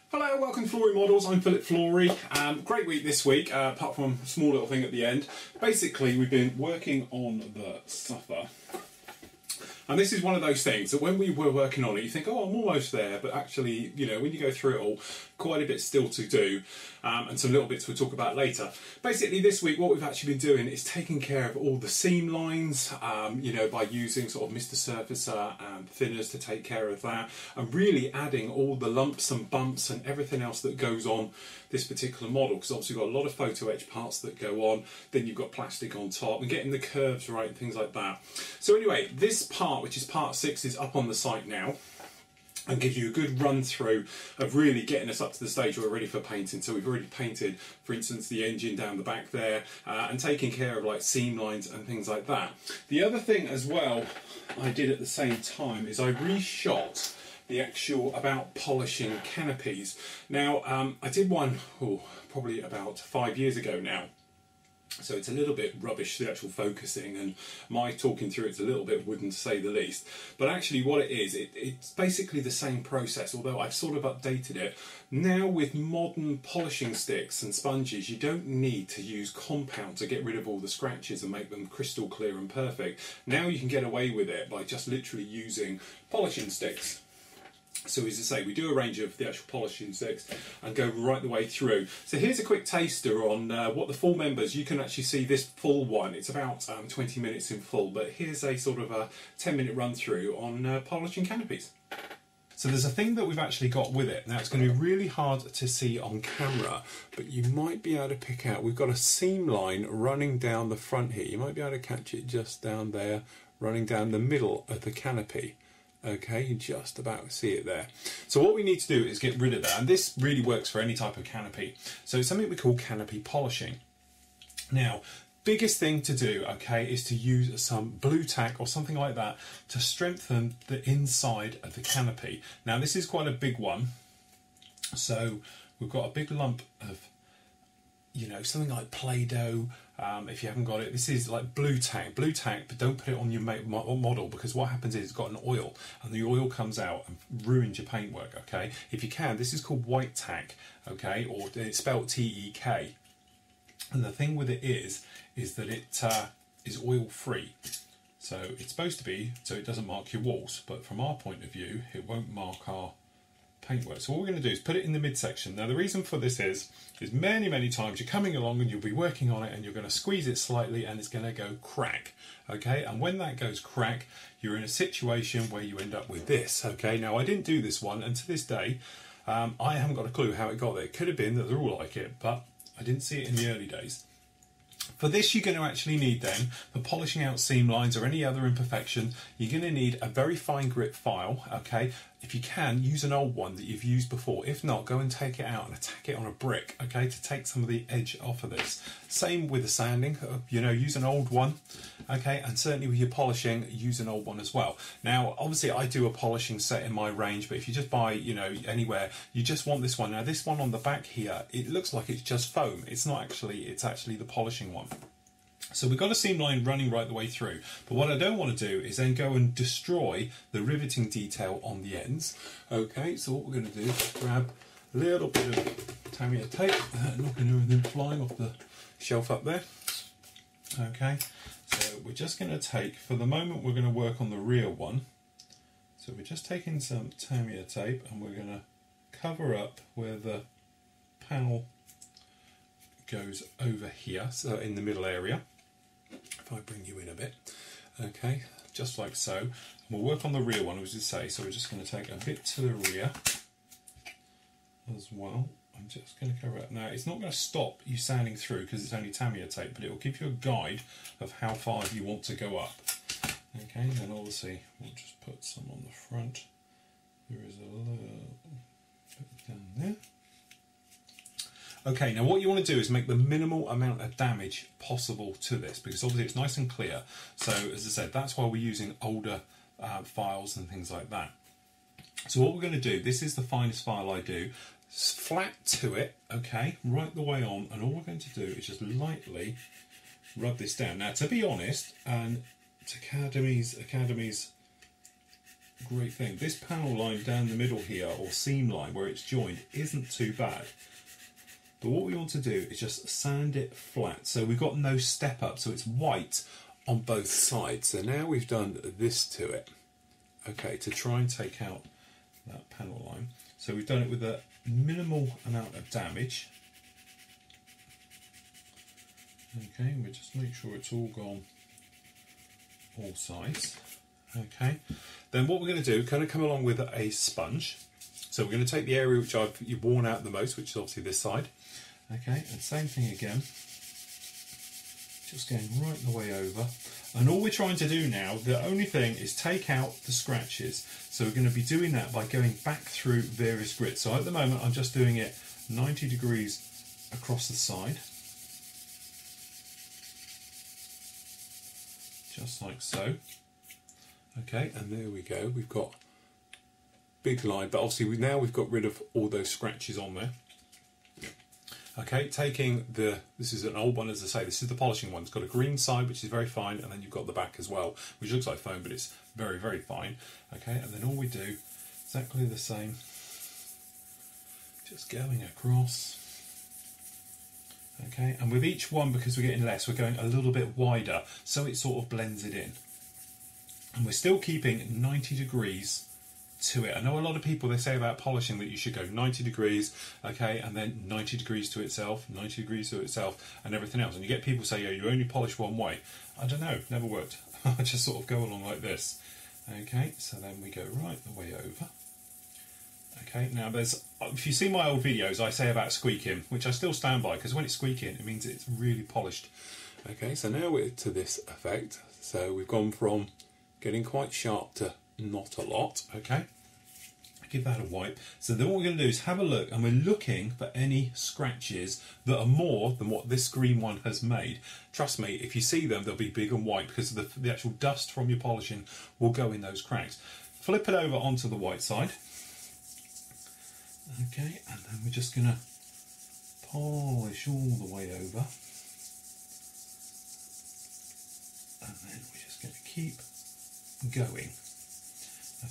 Hello, welcome to Flory Models. I'm Philip Flory. Great week this week, apart from a small little thing at the end. Basically, we've been working on the Suffer. And this is one of those things that when we were working on it, you think, oh, I'm almost there. But actually, you know, when you go through it all, quite a bit still to do. And some little bits we'll talk about later. Basically, this week, what we've actually been doing is taking care of all the seam lines, you know, by using sort of Mr. Surfacer and thinners to take care of that. And really adding all the lumps and bumps and everything else that goes on this particular model. Because obviously, you've got a lot of photo etch parts that go on. Then you've got plastic on top and getting the curves right and things like that. So anyway, this part, which is part 6, is up on the site now. And gives you a good run through of really getting us up to the stage where we're ready for painting. So we've already painted, for instance, the engine down the back there, and taking care of like seam lines and things like that. The other thing as well I did at the same time is I reshot the actual about polishing canopies. Now I did one probably about 5 years ago now. So it's a little bit rubbish, the actual focusing, and my talking through it's a little bit wooden to say the least. But actually what it is, it's basically the same process, although I've sort of updated it. Now with modern polishing sticks and sponges, you don't need to use compound to get rid of all the scratches and make them crystal clear and perfect. Now you can get away with it by just literally using polishing sticks. So as I say, we do a range of the actual polishing sticks and go right the way through. So here's a quick taster on what the full members, you can actually see this full one. It's about 20 minutes in full, but here's a sort of a 10-minute run through on polishing canopies. So there's a thing that we've actually got with it. Now it's going to be really hard to see on camera, but you might be able to pick out, we've got a seam line running down the front here. You might be able to catch it just down there, running down the middle of the canopy. Okay, you just about see it there. So what we need to do is get rid of that, and this really works for any type of canopy. So it's something we call canopy polishing. Now, biggest thing to do, okay, is to use some blue tack or something like that to strengthen the inside of the canopy. Now this is quite a big one, so we've got a big lump of, you know, something like Play-Doh. If you haven't got it, this is like blue tack, but don't put it on your model, because what happens is it's got an oil and the oil comes out and ruins your paintwork. Okay, if you can, this is called white tack, okay, or it's spelled T-E-K. And the thing with it is that it is oil free. So it's supposed to be so it doesn't mark your walls, but from our point of view, it won't mark our paintwork. So what we're going to do is put it in the midsection. Now the reason for this is many times you're coming along and you'll be working on it and you're going to squeeze it slightly and it's going to go crack. Okay, and when that goes crack, you're in a situation where you end up with this. Okay, now I didn't do this one, and to this day I haven't got a clue how it got there. It could have been that they're all like it, but I didn't see it in the early days. For this, you're going to actually need then, for polishing out seam lines or any other imperfection, you're going to need a very fine grit file, okay? If you can, use an old one that you've used before. If not, go and take it out and attack it on a brick, okay, to take some of the edge off of this. Same with the sanding, you know, use an old one, okay, and certainly with your polishing, use an old one as well. Now, obviously, I do a polishing set in my range, but if you just buy, you know, anywhere, you just want this one. Now, this one on the back here, it looks like it's just foam. It's not actually, it's actually the polishing one. So we've got a seam line running right the way through, but what I don't want to do is then go and destroy the riveting detail on the ends. Okay, so what we're going to do is grab a little bit of Tamiya tape, knocking everything flying off the shelf up there. Okay, so we're just going to take, for the moment we're going to work on the rear one. So we're just taking some Tamiya tape and we're going to cover up where the panel goes over here, so in the middle area. If I bring you in a bit, okay, just like so. And we'll work on the rear one, as we say. So we're just going to take a bit to the rear as well. I'm just going to cover it. Now, it's not going to stop you sanding through because it's only Tamiya tape, but it will give you a guide of how far you want to go up. Okay, then obviously we'll just put some on the front. There is a little bit down there. Okay, now what you want to do is make the minimal amount of damage possible to this, because obviously it's nice and clear. So as I said, that's why we're using older files and things like that. So what we're going to do, this is the finest file I do, flat to it, okay, right the way on, and all we're going to do is just lightly rub this down. Now to be honest, and Academy's great thing. This panel line down the middle here, or seam line where it's joined, isn't too bad. But what we want to do is just sand it flat. So we've got no step up, so it's white on both sides. So now we've done this to it, okay, to try and take out that panel line. So we've done it with a minimal amount of damage. Okay, we'll just make sure it's all gone all sides. Okay, then what we're going to do, kind of come along with a sponge. So we're going to take the area which you've worn out the most, which is obviously this side. Okay, and same thing again. Just going right the way over. And all we're trying to do now, the only thing is take out the scratches. So we're going to be doing that by going back through various grits. So at the moment I'm just doing it 90 degrees across the side. Just like so. Okay, and there we go. We've got big line, but obviously now we've got rid of all those scratches on there. Okay, taking this is an old one, as I say, this is the polishing one. It's got a green side, which is very fine, and then you've got the back as well, which looks like foam, but it's very, very fine. Okay, and then all we do, exactly the same, just going across. Okay, and with each one, because we're getting less, we're going a little bit wider, so it sort of blends it in. And we're still keeping 90 degrees to it. I know a lot of people, they say about polishing that you should go 90 degrees, okay, and then 90 degrees to itself, 90 degrees to itself, and everything else. And you get people say, yeah, you only polish one way. I don't know, never worked. I just sort of go along like this. Okay, so then we go right the way over. Okay, now if you see my old videos, I say about squeaking, which I still stand by, because when it's squeaking, it means it's really polished. Okay, so now we're to this effect. So we've gone from getting quite sharp to not a lot. Okay, give that a wipe. So then what we're going to do is have a look, and we're looking for any scratches that are more than what this green one has made. Trust me, if you see them, they'll be big and white, because the actual dust from your polishing will go in those cracks. Flip it over onto the white side. Okay, and then we're just going to polish all the way over. And then we're just going to keep going.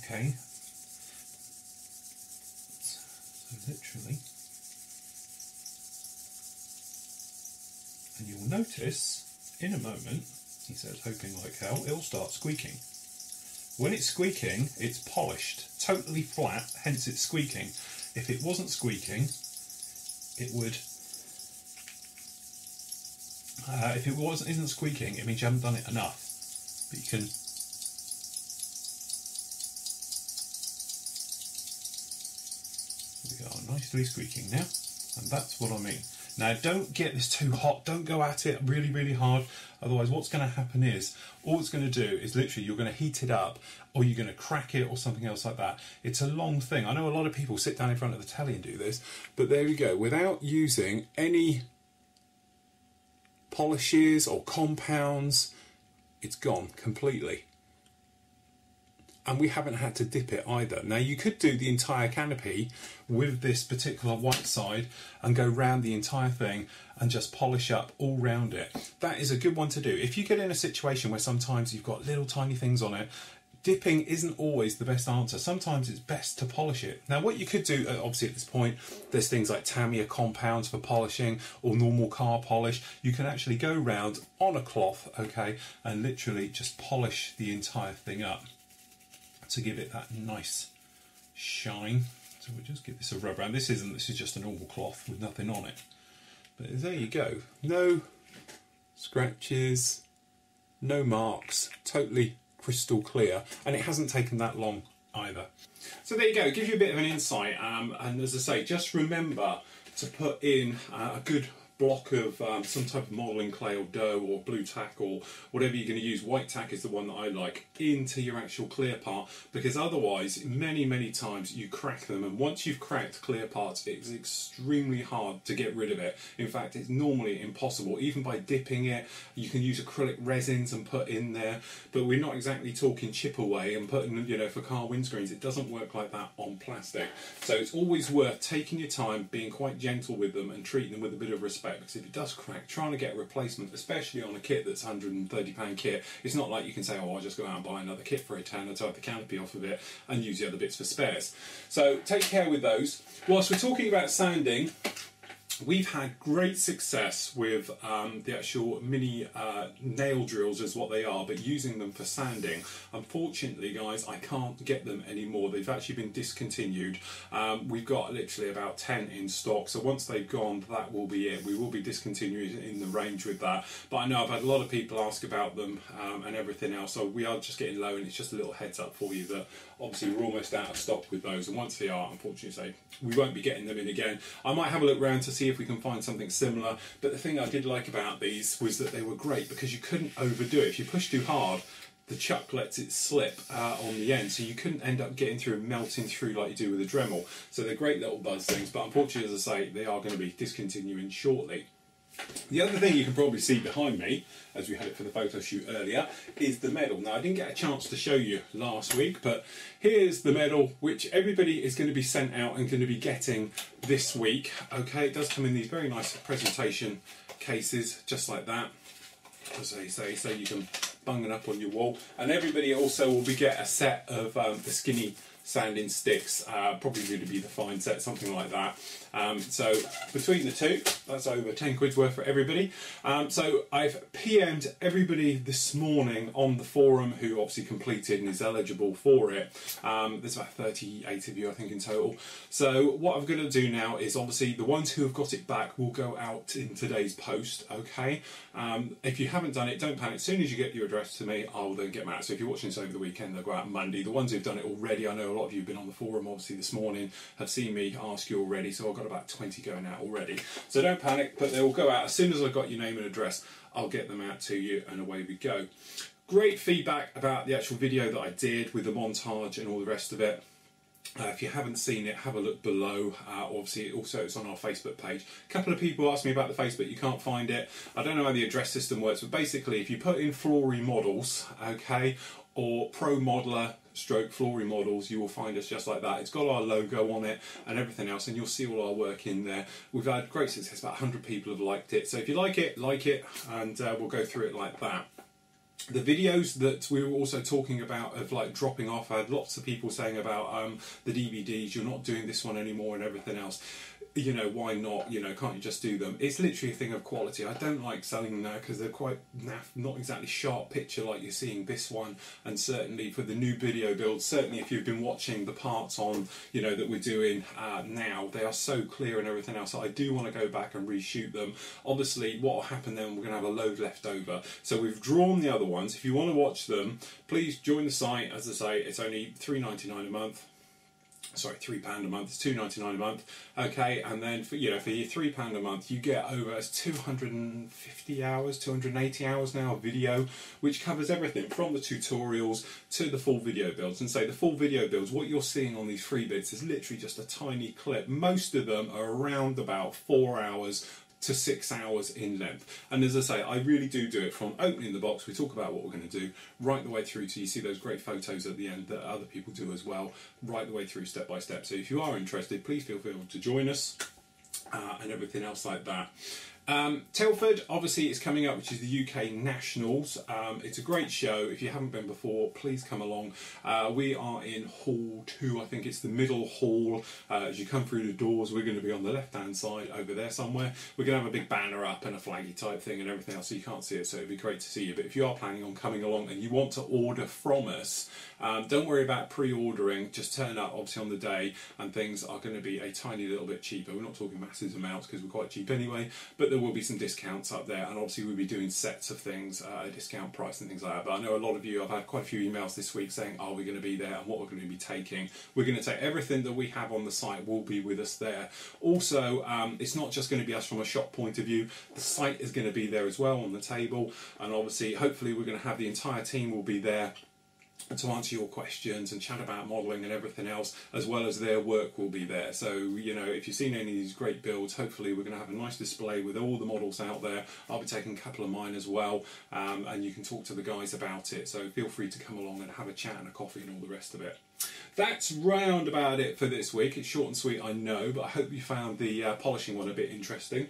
Okay, so literally, and you'll notice in a moment, he says, hoping like hell, it'll start squeaking. When it's squeaking, it's polished, totally flat, hence it's squeaking. If it wasn't squeaking, it would. If it isn't squeaking, it means you haven't done it enough. But you can. We are nicely squeaking now, and that's what I mean. Now, don't get this too hot. Don't go at it really, really hard. Otherwise, what's going to happen is, all it's going to do is literally you're going to heat it up, or you're going to crack it, or something else like that. It's a long thing. I know a lot of people sit down in front of the telly and do this, but there we go. Without using any polishes or compounds, it's gone completely. And we haven't had to dip it either. Now, you could do the entire canopy with this particular white side and go round the entire thing and just polish up all round it. That is a good one to do. If you get in a situation where sometimes you've got little tiny things on it, dipping isn't always the best answer. Sometimes it's best to polish it. Now, what you could do, obviously at this point, there's things like Tamiya compounds for polishing or normal car polish. You can actually go round on a cloth, okay, and literally just polish the entire thing up to give it that nice shine. So we'll just give this a rub around. This is just a normal cloth with nothing on it. But there you go. No scratches, no marks, totally crystal clear, and it hasn't taken that long either. So there you go, it gives you a bit of an insight, and as I say, just remember to put in a good block of some type of modelling clay or dough or blue tack or whatever you're going to use. White tack is the one that I like, into your actual clear part, because otherwise many times you crack them, and once you've cracked clear parts, it's extremely hard to get rid of it. In fact, it's normally impossible. Even by dipping it, you can use acrylic resins and put in there, but we're not exactly talking chip away and putting, you know, for car windscreens. It doesn't work like that on plastic. So it's always worth taking your time, being quite gentle with them and treating them with a bit of respect. aspect, because if it does crack, trying to get a replacement, especially on a kit that's £130 kit, it's not like you can say, oh, I'll just go out and buy another kit for a tenner, take the canopy off of it and use the other bits for spares. So take care with those. Whilst we're talking about sanding, we've had great success with the actual mini nail drills is what they are, but using them for sanding. Unfortunately, guys, I can't get them anymore. They've actually been discontinued. We've got literally about 10 in stock, so once they've gone, that will be it. We will be discontinuing in the range with that. But I know I've had a lot of people ask about them and everything else, so we are just getting low, and it's just a little heads up for you that obviously we're almost out of stock with those, and once they are, unfortunately, we won't be getting them in again. I might have a look around to see if we can find something similar, but the thing I did like about these was that they were great because you couldn't overdo it. If you push too hard, the chuck lets it slip on the end, so you couldn't end up getting through and melting through like you do with a Dremel. So they're great little buzz things, but unfortunately, as I say, they are going to be discontinuing shortly. The other thing you can probably see behind me, as we had it for the photo shoot earlier, is the medal. Now, I didn't get a chance to show you last week, but here's the medal, which everybody is going to be sent out and going to be getting this week. Okay, it does come in these very nice presentation cases, just like that, as they say, so you can bung it up on your wall. And everybody also will be get a set of the skinny sanding sticks, probably going to be the fine set, something like that. So between the two, that's over 10 quid's worth for everybody. So I've PM'd everybody this morning on the forum who obviously completed and is eligible for it. There's about 38 of you, I think, in total. So what I'm going to do now is obviously the ones who have got it back will go out in today's post, okay? If you haven't done it, don't panic. As soon as you get your address to me, I'll then get them out. So if you're watching this over the weekend, they'll go out Monday. The ones who've done it already, I know a lot of you have been on the forum obviously this morning, have seen me ask you already, so I've got about 20 going out already. So don't panic, but they will go out as soon as I've got your name and address. I'll get them out to you, and away we go. Great feedback about the actual video that I did with the montage and all the rest of it. If you haven't seen it, have a look below. Obviously, also it's on our Facebook page. A couple of people asked me about the Facebook. You can't find it. I don't know how the address system works, but basically, if you put in Flory Models, okay, or Pro Modeler stroke Flory Models, you will find us just like that. It's got our logo on it and everything else, and you'll see all our work in there. We've had great success. About 100 people have liked it. So if you like it, and we'll go through it like that. The videos that we were also talking about of like dropping off, I had lots of people saying about the DVDs, you're not doing this one anymore and everything else. You know, why not? You know, can't you just do them? It's literally a thing of quality. I don't like selling them now because they're quite naff, not exactly sharp picture like you're seeing this one. And certainly for the new video builds, certainly if you've been watching the parts on, you know, that we're doing now, they are so clear and everything else. So I do want to go back and reshoot them. Obviously, what will happen then, we're going to have a load left over. So we've drawn the other ones. If you want to watch them, please join the site. As I say, it's only £3.99 a month. Sorry, £3 a month. It's £2.99 a month. Okay, and then for your £3 a month, you get over 250 hours, 280 hours now of video, which covers everything from the tutorials to the full video builds. And say the full video builds, what you're seeing on these free bits is literally just a tiny clip. Most of them are around about 4 hours to 6 hours in length. And as I say, I really do it from opening the box, we talk about what we're going to do, right the way through to you see those great photos at the end that other people do as well, right the way through step by step. So if you are interested, please feel free to join us and everything else like that. Telford obviously is coming up, which is the UK Nationals. It's a great show. If you haven't been before, please come along. We are in Hall 2, I think it's the middle hall. As you come through the doors, we're going to be on the left hand side over there somewhere. We're going to have a big banner up and a flaggy type thing and everything else, so you can't see it, so it'd be great to see you. But if you are planning on coming along and you want to order from us, don't worry about pre-ordering, just turn up obviously on the day and things are going to be a tiny little bit cheaper. We're not talking massive amounts because we're quite cheap anyway, but there will be some discounts up there, and obviously we'll be doing sets of things at a discount price and things like that. But I know a lot of you, I've had quite a few emails this week saying, are we going to be there and what we're going to be taking. We're going to take everything that we have on the site will be with us there. Also, it's not just going to be us from a shop point of view, the site is going to be there as well on the table, and obviously hopefully we're going to have the entire team will be there to answer your questions and chat about modelling and everything else, as well as their work will be there. So, you know, if you've seen any of these great builds, hopefully we're going to have a nice display with all the models out there. I'll be taking a couple of mine as well, and you can talk to the guys about it. So feel free to come along and have a chat and a coffee and all the rest of it. That's round about it for this week. It's short and sweet, I know, but I hope you found the polishing one a bit interesting.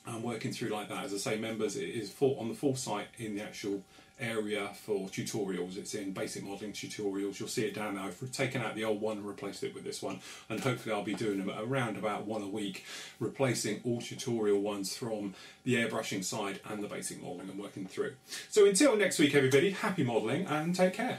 I'm working through like that. As I say, members, it is on the full site in the actual area for tutorials. It's in basic modelling tutorials. You'll see it down there. I've taken out the old one and replaced it with this one, and hopefully I'll be doing them around about one a week, replacing all tutorial ones from the airbrushing side and the basic modelling and working through. So until next week, everybody, happy modelling and take care.